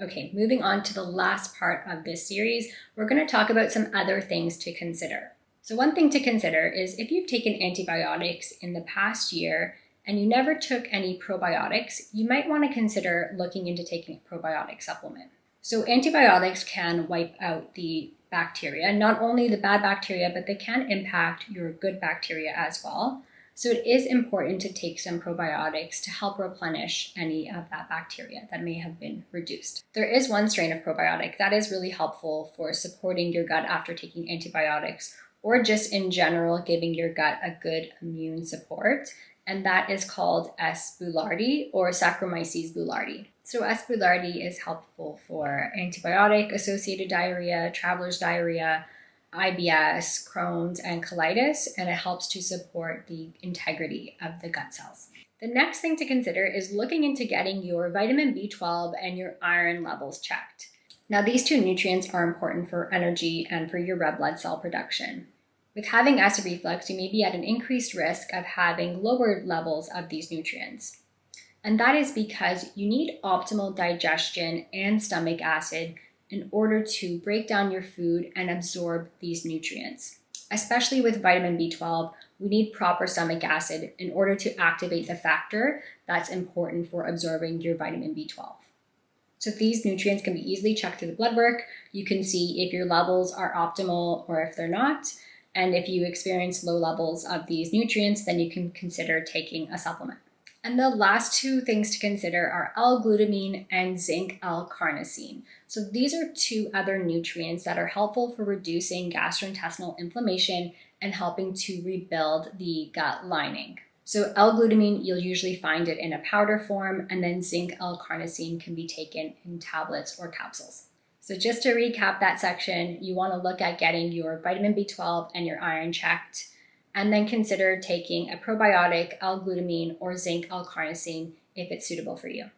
Okay, moving on to the last part of this series, we're going to talk about some other things to consider. So one thing to consider is if you've taken antibiotics in the past year and you never took any probiotics, you might want to consider looking into taking a probiotic supplement. So antibiotics can wipe out the bacteria, not only the bad bacteria, but they can impact your good bacteria as well. So it is important to take some probiotics to help replenish any of that bacteria that may have been reduced. There is one strain of probiotic that is really helpful for supporting your gut after taking antibiotics, or just in general giving your gut a good immune support, and that is called S. boulardii or Saccharomyces boulardii. So S. boulardii is helpful for antibiotic-associated diarrhea, traveler's diarrhea, IBS, Crohn's, and colitis, and it helps to support the integrity of the gut cells. The next thing to consider is looking into getting your vitamin B12 and your iron levels checked. Now, these two nutrients are important for energy and for your red blood cell production. With having acid reflux, you may be at an increased risk of having lower levels of these nutrients. And that is because you need optimal digestion and stomach acid in order to break down your food and absorb these nutrients. Especially with vitamin B12, we need proper stomach acid in order to activate the factor that's important for absorbing your vitamin B12. So these nutrients can be easily checked through the blood work. You can see if your levels are optimal or if they're not. And if you experience low levels of these nutrients, then you can consider taking a supplement. And the last two things to consider are L-glutamine and Zinc-L-Carnosine. So these are two other nutrients that are helpful for reducing gastrointestinal inflammation and helping to rebuild the gut lining. So L-glutamine, you'll usually find it in a powder form, and then Zinc-L-Carnosine can be taken in tablets or capsules. So just to recap that section, you want to look at getting your vitamin B12 and your iron checked, and then consider taking a probiotic, L-glutamine, or Zinc-L-Carnosine if it's suitable for you.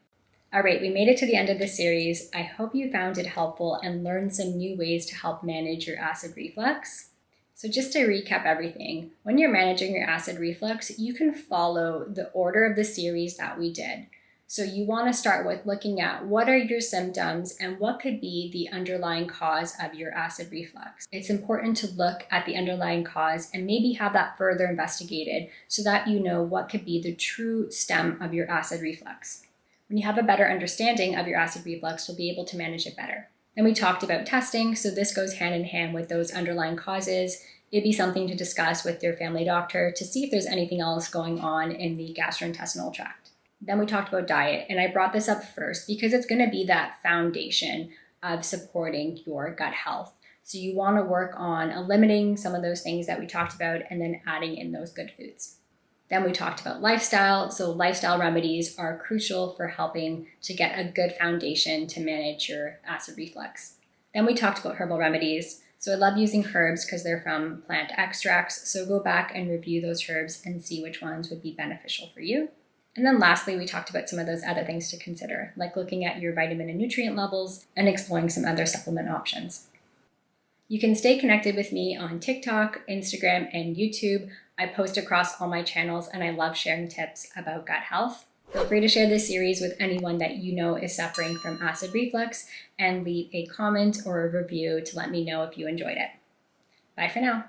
All right, we made it to the end of the series. I hope you found it helpful and learned some new ways to help manage your acid reflux. So just to recap everything, when you're managing your acid reflux, you can follow the order of the series that we did. So you want to start with looking at what are your symptoms and what could be the underlying cause of your acid reflux. It's important to look at the underlying cause and maybe have that further investigated so that you know what could be the true stem of your acid reflux. When you have a better understanding of your acid reflux, you'll be able to manage it better. Then we talked about testing, so this goes hand in hand with those underlying causes. It'd be something to discuss with your family doctor to see if there's anything else going on in the gastrointestinal tract. Then we talked about diet, and I brought this up first because it's going to be that foundation of supporting your gut health. So you want to work on eliminating some of those things that we talked about and then adding in those good foods. Then we talked about lifestyle. So lifestyle remedies are crucial for helping to get a good foundation to manage your acid reflux. Then we talked about herbal remedies. So I love using herbs because they're from plant extracts. So go back and review those herbs and see which ones would be beneficial for you. And then lastly, we talked about some of those other things to consider, like looking at your vitamin and nutrient levels and exploring some other supplement options. You can stay connected with me on TikTok, Instagram, and YouTube. I post across all my channels, and I love sharing tips about gut health. Feel free to share this series with anyone that you know is suffering from acid reflux, and leave a comment or a review to let me know if you enjoyed it. Bye for now.